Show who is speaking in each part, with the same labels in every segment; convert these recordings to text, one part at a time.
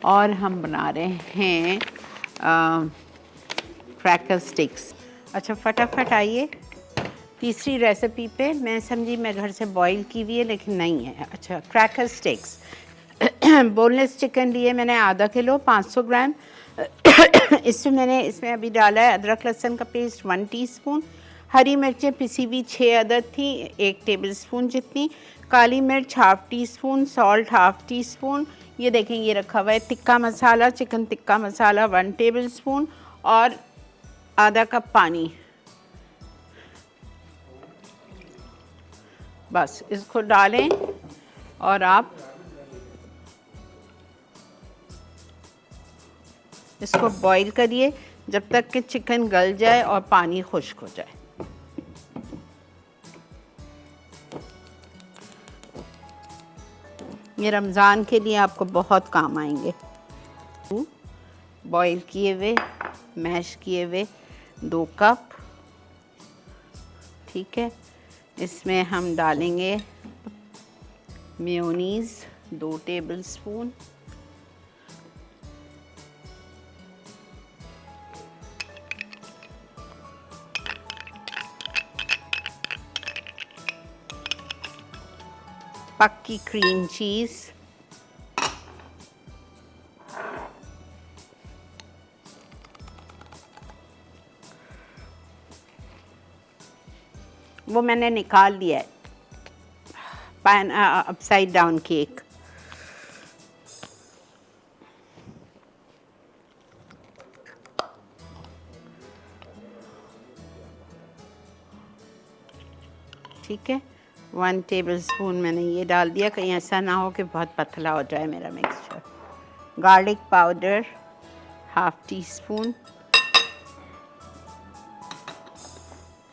Speaker 1: और हम बना रहे हैं क्रैकर स्टिक्स। अच्छा फटाफट आइए तीसरी रेसिपी पे। मैं समझी मैं घर से बॉईल की हुई है, लेकिन नहीं है। अच्छा क्रैकर स्टिक्स। बोनलेस चिकन लिए मैंने आधा किलो 500 ग्राम। इसमें अभी डाला है अदरक लहसुन का पेस्ट 1 टीस्पून, हरी मिर्चें पिसी हुई 6 अदद थी 1 टेबलस्पून जितनी, काली मिर्च half tea spoon, salt half tea spoon. ये देखें ये रखा हुआ है टिक्का मसाला, चिकन टिक्का मसाला 1 टेबलस्पून और आधा कप पानी। बस इसको डालें और आप इसको बॉईल करिए जब तक कि चिकन गल जाए और पानी खुश्क हो जाए। ये रमज़ान के लिए आपको बहुत काम आएंगे। बॉईल किए हुए मैश किए हुए 2 कप, ठीक है। इसमें हम डालेंगे मेयोनीज़ 2 टेबलस्पून, पक्की क्रीम चीज़, वो मैंने निकाल दिया है, पैन अपसाइड डाउन केक। ठीक है 1 टेबलस्पून मैंने ये डाल दिया, कहीं ऐसा ना हो कि बहुत पतला हो जाए मेरा mixture. Garlic powder half tea spoon,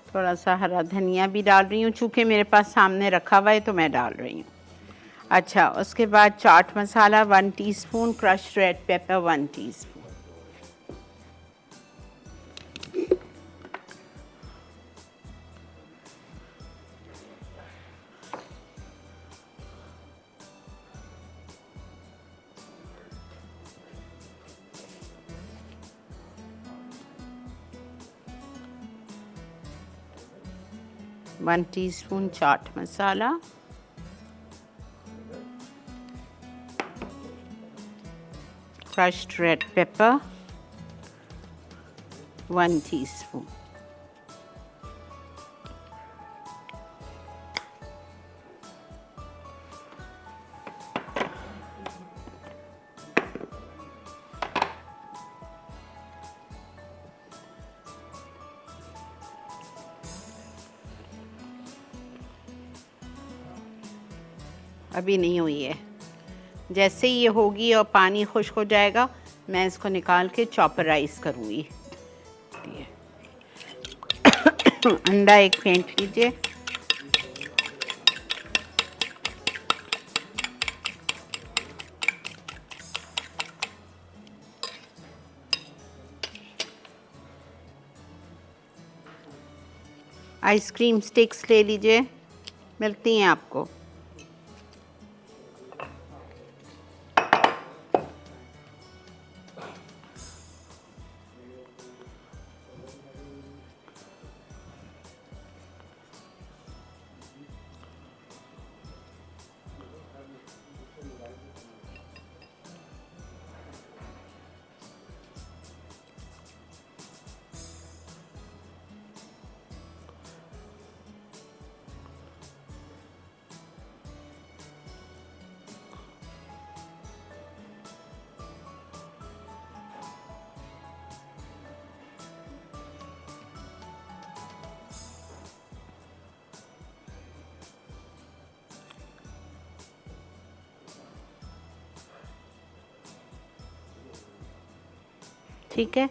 Speaker 1: थोड़ा सा हरा धनिया भी डाल रही हूँ, चूँकि मेरे पास सामने रखा हुआ है तो मैं डाल रही हूँ। अच्छा उसके बाद chaat masala 1 teaspoon, crushed red pepper 1 teaspoon. One teaspoon chaat masala, crushed red pepper 1 teaspoon. अभी नहीं हुई है, जैसे ही ये होगी और पानी खुश्क हो जाएगा मैं इसको निकाल के चॉपराइज करूँगी। अंडा एक फेंट लीजिए, आइसक्रीम स्टिक्स ले लीजिए, मिलती हैं आपको। ठीक है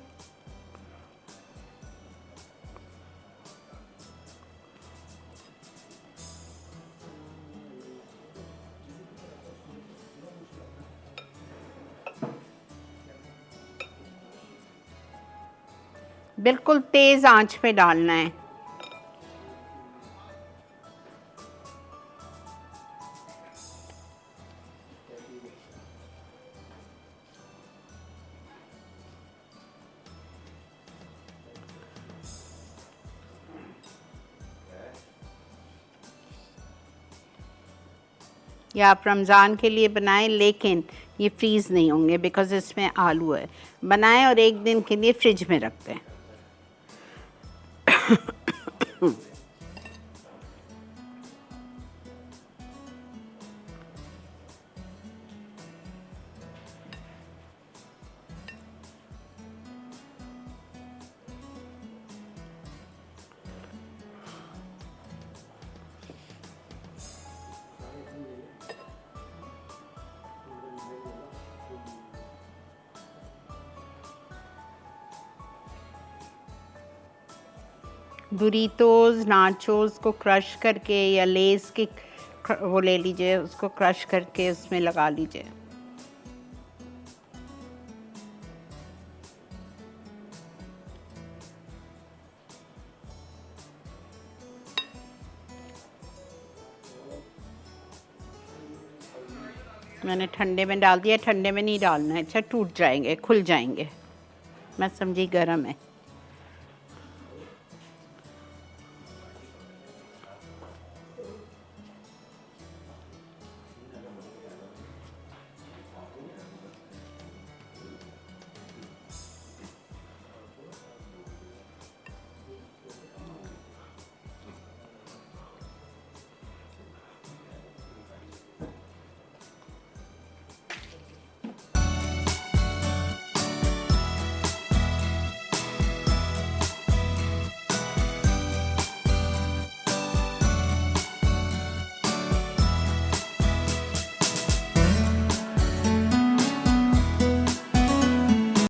Speaker 1: बिल्कुल तेज़ आंच पे डालना है। या आप रमज़ान के लिए बनाएं, लेकिन ये फ्रीज़ नहीं होंगे बिकॉज़ इसमें आलू है। बनाएं और एक दिन के लिए फ्रिज में रख दें। डोरिटोस नाचोस को क्रश करके या लेस के वो ले लीजिए, उसको क्रश करके उसमें लगा लीजिए। मैंने ठंडे में डाल दिया, ठंडे में नहीं डालना है, अच्छा टूट जाएंगे, खुल जाएंगे। मैं समझी गर्म है।